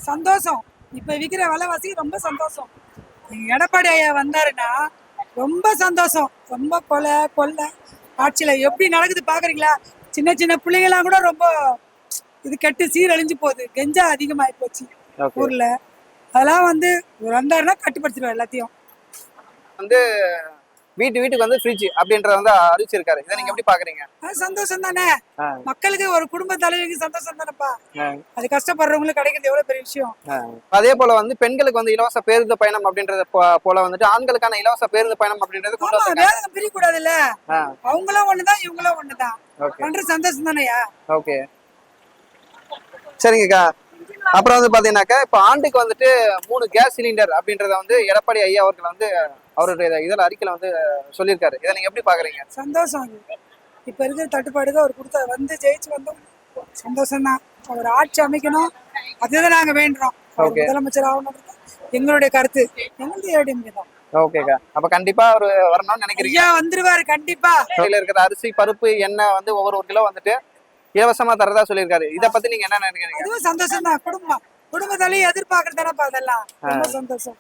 சந்தோஷம். இப்ப விக்கிற விலைவாசி ரொம்ப சந்தோஷம். எடப்பாடி ஐயா வந்தாருன்னா ரொம்ப சந்தோஷம். ரொம்ப கொலை ஆட்சியில எப்படி நடக்குது பாக்குறீங்களா? சின்ன சின்ன பிள்ளைங்கலாம் கூட ரொம்ப இது கெட்டு சீரழிஞ்சு போகுது. கெஞ்சா அதிகமாயி போச்சு ஊர்ல. அதெல்லாம் வந்து வந்தாருன்னா கட்டுப்படுத்திடுவார் எல்லாத்தையும். வந்து வீட்டுக்கு வந்து ஃப்ரிட்ஜ் அப்படின்றத வந்து அறிவிச்சிருக்காரு. இதை நீங்க எப்படி பாக்குறீங்க? சந்தோஷம் தானே. மக்களுக்கு ஒரு குடும்ப தலைவிக்கு சந்தோஷம் தானேப்பா. அது கஷ்டப்படுறவங்களுக்கு கிடைக்கிறது எவ்வளவு பெரிய விஷயம். அதே போல வந்து பெண்களுக்கு வந்து இலவச பேருந்து பயணம் அப்படின்றது போல வந்துட்டு ஆண்களுக்கான இலவச பேருந்து பயணம் அப்படின்றது பிரிய கூடாதுல்ல. அவங்களும் ஒண்ணுதான் இவங்களும் ஒண்ணுதான். பண்ற சந்தோஷம் தானேயா. ஓகே சரிங்கக்கா. அப்புறம் வந்து பாத்தீங்கன்னாக்கா இப்ப ஆண்டுக்கு வந்துட்டு 3 கேஸ் சிலிண்டர் அப்படின்றத வந்து எடப்பாடி ஐயா அவர்கள் வந்து அவருடைய இதுல அறிக்கையில வந்து சொல்லியிருக்காரு. இதை நீங்க எப்படி பாக்குறீங்க? சந்தோஷம். இப்ப இருக்கிற தட்டுப்பாடுக்கு அவர் கொடுத்த வந்து ஜெயிச்சு வந்தோம். சந்தோஷம் தான். அவர் ஆட்சி அமைக்கணும், அதுதான் நாங்க வேண்டுறோம். முதலமைச்சர் ஆகணும் எங்களுடைய கருத்து. எங்களுடைய ஏடிஎம்கே தான். ஓகேக்கா. அப்ப கண்டிப்பா அவரு வரணும்னு நினைக்கிறீங்க? ஐயா வந்துருவாரு கண்டிப்பா. இருக்கிற அரிசி பருப்பு எண்ணெய் வந்து ஒவ்வொரு கிலோ வந்துட்டு இலவசமா தரதா சொல்லியிருக்காரு. இதை பத்தி நீங்க என்ன நினைக்கிறீங்க? அதுவும் சந்தோஷம் தான். குடும்பத்தாலையும் எதிர்பார்க்கறது தானப்பா. அதெல்லாம் ரொம்ப சந்தோஷம்.